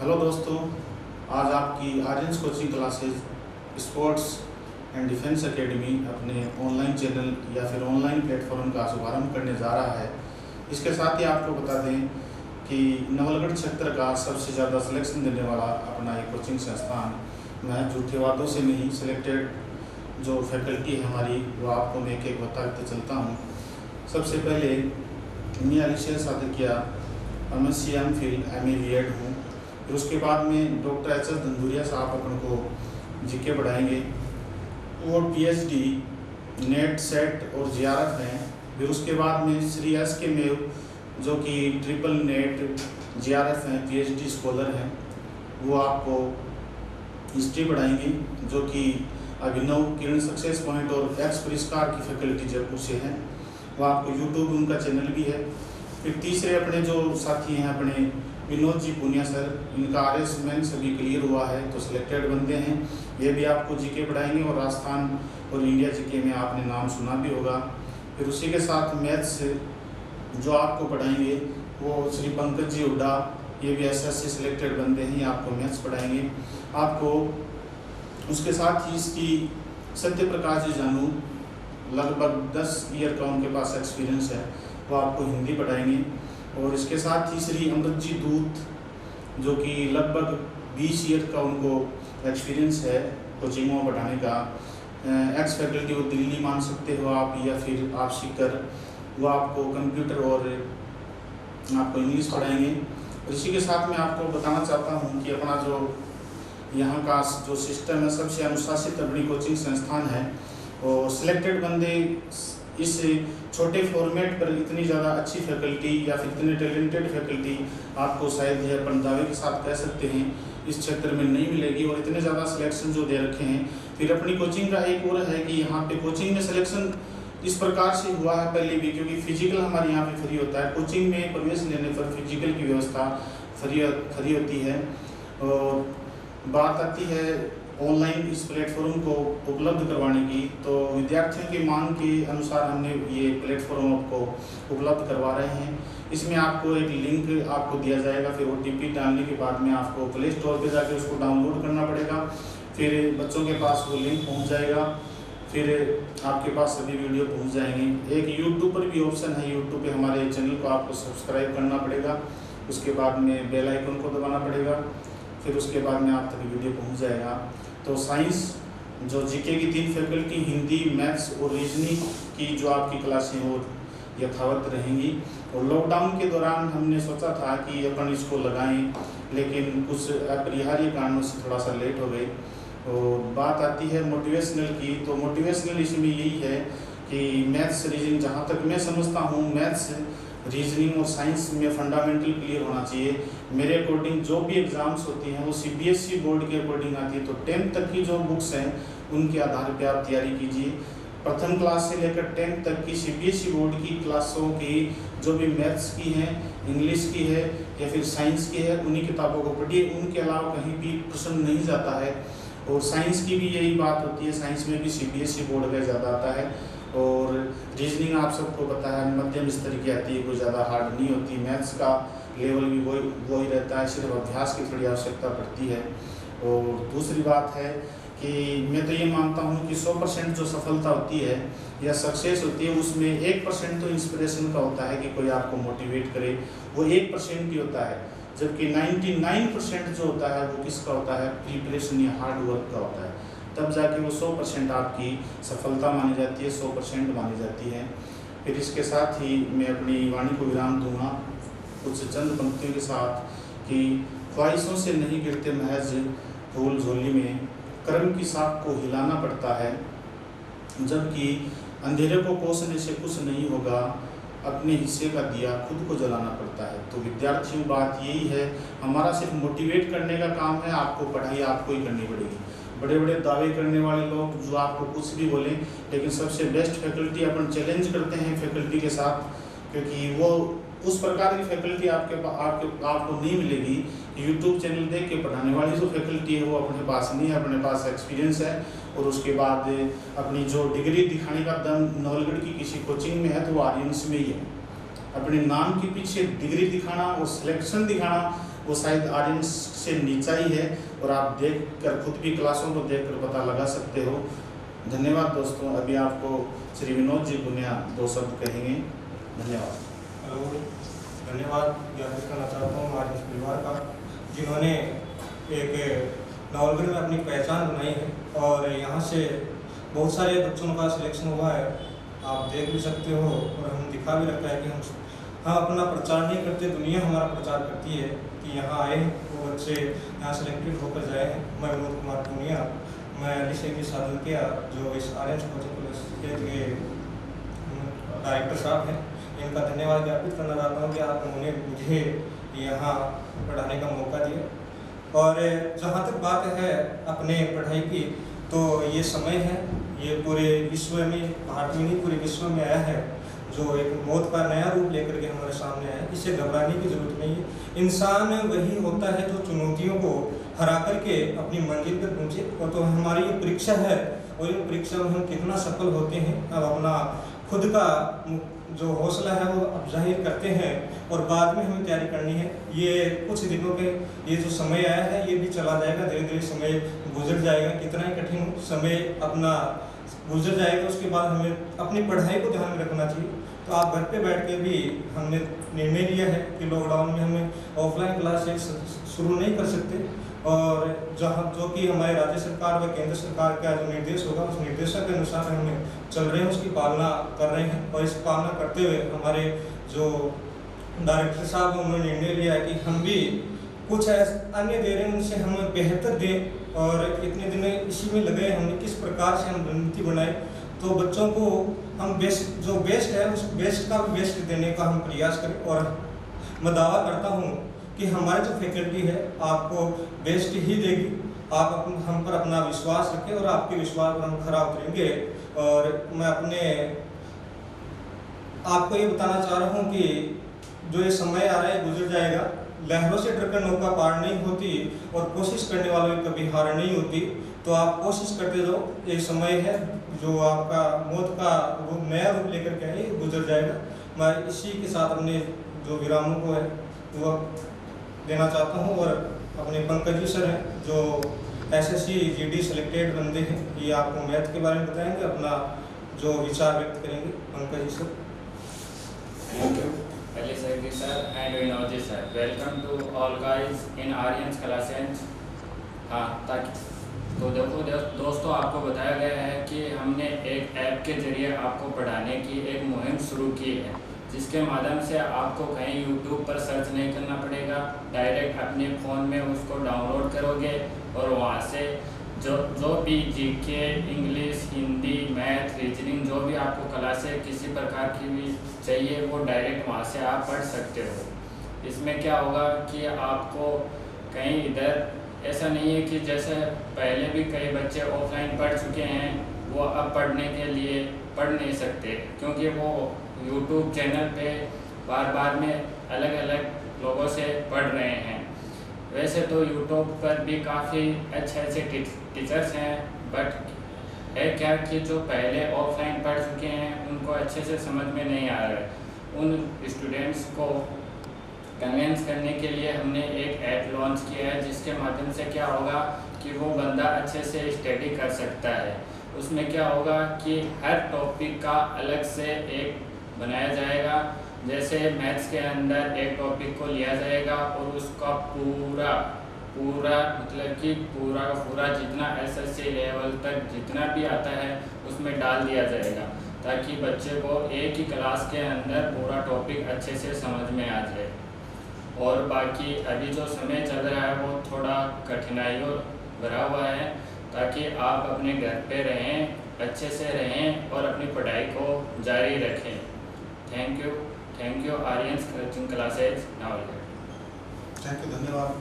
Hello दोस्तों, आज आपकी Aryans coaching classes sports and defence academy अपने ऑनलाइन चैनल या फिर ऑनलाइन प्लेटफॉर्म का शुभारंभ करने जा रहा है। इसके साथ ही आपको बता दें कि नवलगढ़ क्षेत्र का सबसे ज़्यादा सिलेक्शन देने वाला अपना एक कोचिंग संस्थान, मैं झूठे वादों से नहीं, सिलेक्टेड जो फैकल्टी है हमारी वो आपको मैं एक एक बताते चलता हूँ। सबसे पहले मैं Alisher सादिकिया MSc MPhil MA B.Ed हूँ। फिर उसके बाद में डॉक्टर HS धंधुरिया साहब अपन को GK पढ़ाएंगे और PhD नेट सेट और JRF हैं। फिर उसके बाद में श्री SK मेव जो कि ट्रिपल नेट JRF हैं, PhD स्कॉलर हैं, वो आपको हिस्ट्री पढ़ाएंगे जो कि अभिनव किरण सक्सेस पॉइंट और एक्स पुरस्कार की फैकल्टी जयपुर से हैं। वो आपको यूट्यूब उनका चैनल भी है। फिर तीसरे अपने जो साथी हैं अपने विनोद जी पूनिया सर, इनका RS मेंस अभी क्लियर हुआ है तो सिलेक्टेड बंदे हैं। ये भी आपको GK पढ़ाएंगे और राजस्थान और इंडिया GK में आपने नाम सुना भी होगा। फिर उसी के साथ मैथ्स जो आपको पढ़ाएंगे वो श्री पंकज जी हुड्डा, ये भी SSC सिलेक्टेड बंदे हैं, आपको मैथ्स पढ़ाएंगे। आपको उसके साथ ही इसकी सत्य प्रकाश जी जानू, लगभग 10 ईयर का उनके पास एक्सपीरियंस है, वो आपको हिंदी पढ़ाएंगे। और इसके साथ ही श्री अमृत जी दूत जो कि लगभग 20 ईयर का उनको एक्सपीरियंस है कोचिंगों में पढ़ाने का। एक्स फैकल्टी वो दिल्ली मान सकते हो आप, या फिर आप सीकर, वो आपको कंप्यूटर और आपको इंग्लिश पढ़ाएंगे। और इसी के साथ मैं आपको बताना चाहता हूँ कि अपना जो यहाँ का जो सिस्टम है, सबसे अनुशासित अपनी कोचिंग संस्थान है और सिलेक्टेड बंदे इस छोटे फॉर्मेट पर इतनी ज़्यादा अच्छी फैकल्टी या फिर इतनी टैलेंटेड फैकल्टी आपको शायद यह अपन दावे के साथ कह सकते हैं इस क्षेत्र में नहीं मिलेगी। और इतने ज़्यादा सिलेक्शन जो दे रखे हैं। फिर अपनी कोचिंग का एक और है कि यहाँ पे कोचिंग में सिलेक्शन इस प्रकार से हुआ है पहले भी, क्योंकि फिजिकल हमारे यहाँ पे फ्री होता है। कोचिंग में प्रवेश लेने पर फिजिकल की व्यवस्था फ्री होती है। और बात आती है ऑनलाइन इस प्लेटफॉर्म को उपलब्ध करवाने की, तो विद्यार्थियों की मांग के अनुसार हमने ये प्लेटफॉर्म आपको उपलब्ध करवा रहे हैं। इसमें आपको एक लिंक आपको दिया जाएगा, फिर OTP डालने के बाद में आपको प्ले स्टोर पर जाकर उसको डाउनलोड करना पड़ेगा। फिर बच्चों के पास वो लिंक पहुंच जाएगा, फिर आपके पास सभी वीडियो पहुंच जाएंगे। एक यूट्यूब पर भी ऑप्शन है, यूट्यूब पे हमारे चैनल को आपको सब्सक्राइब करना पड़ेगा, उसके बाद में बेल आइकन को दबाना पड़ेगा, फिर उसके बाद में आप तक वीडियो पहुंच जाएगा। तो साइंस जो GK की 3 फैकल्टी, हिंदी, मैथ्स और रीजनिंग की जो आपकी क्लासें वो यथावत रहेंगी। और लॉकडाउन के दौरान हमने सोचा था कि अपन इसको लगाएं, लेकिन कुछ अपरिहार्य कारणों से थोड़ा सा लेट हो गए। और बात आती है मोटिवेशनल की, तो मोटिवेशनल इसमें यही है कि मैथ्स रीजनिंग, जहाँ तक मैं समझता हूँ मैथ्स रीजनिंग और साइंस में फंडामेंटल क्लियर होना चाहिए। मेरे अकॉर्डिंग जो भी एग्ज़ाम्स होती हैं वो CBSE बोर्ड के अकॉर्डिंग आती है, तो 10th तक की जो बुक्स हैं उनके आधार पर आप तैयारी कीजिए। प्रथम क्लास से लेकर 10th तक की CBSE बोर्ड की क्लासों की जो भी मैथ्स की हैं, इंग्लिश की है या फिर साइंस की है, उन्हीं किताबों को पढ़िए। उनके अलावा कहीं भी प्रश्न नहीं जाता है। और साइंस की भी यही बात होती है, साइंस में भी CBSE बोर्ड का ज़्यादा आता है। और रीजनिंग आप सबको पता है मध्यम स्तर की आती है, कोई ज़्यादा हार्ड नहीं होती। मैथ्स का लेवल भी वही रहता है, सिर्फ अभ्यास की थोड़ी आवश्यकता पड़ती है। और दूसरी बात है कि मैं तो ये मानता हूँ कि 100% जो सफलता होती है या सक्सेस होती है, उसमें 1% तो इंस्पिरेशन का होता है कि कोई आपको मोटिवेट करे, वो 1% ही होता है। जबकि 99% जो होता है वो किसका होता है, प्रिपरेशन या हार्ड वर्क का होता है। तब जाके वो 100% आपकी सफलता मानी जाती है, 100% मानी जाती है। फिर इसके साथ ही मैं अपनी वाणी को विराम दूंगा कुछ चंद पंक्तियों के साथ कि ख्वाहिशों से नहीं गिरते महज फूल झोली में, कर्म की साख को हिलाना पड़ता है, जबकि अंधेरे को कोसने से कुछ नहीं होगा, अपने हिस्से का दिया खुद को जलाना पड़ता है। तो विद्यार्थियों बात यही है, हमारा सिर्फ मोटिवेट करने का काम है, आपको पढ़ाई आपको ही करनी पड़ेगी। बड़े बड़े दावे करने वाले लोग जो आपको कुछ भी बोलें, लेकिन सबसे बेस्ट फैकल्टी अपन चैलेंज करते हैं फैकल्टी के साथ, क्योंकि वो उस प्रकार की फैकल्टी आपको नहीं मिलेगी। यूट्यूब चैनल देख के पढ़ाने वाली जो फैकल्टी है वो अपने पास नहीं है, अपने पास एक्सपीरियंस है। और उसके बाद अपनी जो डिग्री दिखाने का दम नवलगढ़ की किसी कोचिंग में है तो वो आर्यन्स में ही है। अपने नाम के पीछे डिग्री दिखाना और सिलेक्शन दिखाना वो शायद ऑडियंस से नीचा ही है, और आप देख कर खुद भी क्लासों को देख कर पता लगा सकते हो। धन्यवाद दोस्तों। अभी आपको श्री विनोद जी गुनिया 2 शब्द कहेंगे। धन्यवाद। हेलो, धन्यवाद ज्ञापित करना चाहता हूँ आज इस परिवार का, जिन्होंने एक नवलगढ़ में अपनी पहचान बनाई है, और यहाँ से बहुत सारे बच्चों का सिलेक्शन हुआ है, आप देख भी सकते हो, और हम दिखा भी रखा है कि हम अपना प्रचार नहीं करते, दुनिया हमारा प्रचार करती है कि यहाँ आए वो बच्चे यहाँ सेलेक्टेड होकर जाए हैं। मैं विनोद कुमार पूनिया, मैं अली साधन किया जो इस आर्यन कोचिंग के डायरेक्टर साहब हैं, इनका धन्यवाद ज्ञापित करना चाहता हूँ कि उन्होंने मुझे यहाँ पढ़ाने का मौका दिया। और जहाँ तक बात है अपने पढ़ाई की, तो ये समय है, ये पूरे विश्व में, भारत में नहीं पूरे विश्व में आया है, जो एक मौत का नया रूप लेकर के हमारे सामने आया है। इससे घबराने की जरूरत नहीं है। इंसान वही होता है जो चुनौतियों को हरा करके अपनी मंजिल पर पहुँचे, और तो हमारी ये परीक्षा है, और ये परीक्षा में हम कितना सफल होते हैं, अब अपना खुद का जो हौसला है वो अब जाहिर करते हैं, और बाद में हमें तैयारी करनी है। ये कुछ दिनों के ये जो समय आया है ये भी चला जाएगा, धीरे धीरे समय गुजर जाएगा। कितना ही कठिन समय अपना गुजर जाएगा, उसके बाद हमें अपनी पढ़ाई को ध्यान में रखना चाहिए। तो आप घर पे बैठ के भी हमने निर्णय लिया है कि लॉकडाउन में हमें ऑफलाइन क्लासेस शुरू नहीं कर सकते, और जो कि हमारे राज्य सरकार व केंद्र सरकार का जो निर्देश होगा उस निर्देशों के अनुसार हमें चल रहे हैं, उसकी पालना कर रहे हैं। और इस पालना करते हुए हमारे जो डायरेक्टर साहब उन्होंने निर्णय लिया है कि हम भी कुछ अन्य दे रहे हैं, उनसे हम बेहतर दें, और इतने दिन इसी में लगे हमने किस प्रकार से हम रणनीति बनाए, तो बच्चों को हम जो बेस्ट है उस बेस्ट का भी बेस्ट देने का हम प्रयास करें। और मैं दावा करता हूँ कि हमारी जो फैकल्टी है आपको बेस्ट ही देगी। आप हम पर अपना विश्वास रखें, और आपके विश्वास पर हम खरा उतरेंगे। और मैं आपको ये बताना चाह रहा हूँ कि जो ये समय आ रहा है गुजर जाएगा। लहरों से डरकर नौका पार नहीं होती, और कोशिश करने वालों की कभी हार नहीं होती। तो आप कोशिश करते जाओ, एक समय है जो आपका मौत का नया रूप लेकर के आए, गुजर जाएगा। मैं इसी के साथ अपने जो विरामों को है वो देना चाहता हूँ, और अपने पंकज जी सर हैं जो SSC GD सेलेक्टेड बंदे हैं, ये आपको मैथ के बारे में बताएंगे, अपना जो विचार व्यक्त करेंगे। Pankaj ji sir. Thank you, Ali sir and Vinod sir. Welcome to all guys in Aryan's classes. हाँ, तो देखो दोस्तों, आपको बताया गया है कि हमने एक ऐप के जरिए आपको पढ़ाने की एक मुहिम शुरू की है, जिसके माध्यम से आपको कहीं YouTube पर सर्च नहीं करना पड़ेगा। डायरेक्ट अपने फ़ोन में उसको डाउनलोड करोगे, और वहाँ से जो भी GK, English, Hindi, math, reasoning, जो भी आपको क्लासेस किसी प्रकार की भी चाहिए, वो डायरेक्ट वहाँ से आप पढ़ सकते हो। इसमें क्या होगा कि आपको कहीं इधर ऐसा नहीं है कि जैसे पहले भी कई बच्चे ऑफलाइन पढ़ चुके हैं, वो अब पढ़ने के लिए पढ़ नहीं सकते, क्योंकि वो YouTube चैनल पे बार में अलग अलग लोगों से पढ़ रहे हैं। वैसे तो YouTube पर भी काफ़ी अच्छे टीचर्स हैं, बट है क्या कि जो पहले ऑफलाइन पढ़ चुके हैं उनको अच्छे से समझ में नहीं आ रहा है। उन स्टूडेंट्स को कन्विंस करने के लिए हमने एक ऐप लॉन्च किया है, जिसके माध्यम से क्या होगा कि वो बंदा अच्छे से स्टडी कर सकता है। उसमें क्या होगा कि हर टॉपिक का अलग से एक बनाया जाएगा। जैसे मैथ्स के अंदर एक टॉपिक को लिया जाएगा और उसका पूरा मतलब कि पूरा जितना SSC लेवल तक जितना भी आता है उसमें डाल दिया जाएगा, ताकि बच्चे को एक ही क्लास के अंदर पूरा टॉपिक अच्छे से समझ में आ जाए। और बाकी अभी जो समय चल रहा है वो थोड़ा कठिनाइयों भरा हुआ है, ताकि आप अपने घर पे रहें, अच्छे से रहें और अपनी पढ़ाई को जारी रखें। Thank you Aryan coaching classes Nawalgarh. Thank you, धन्यवाद।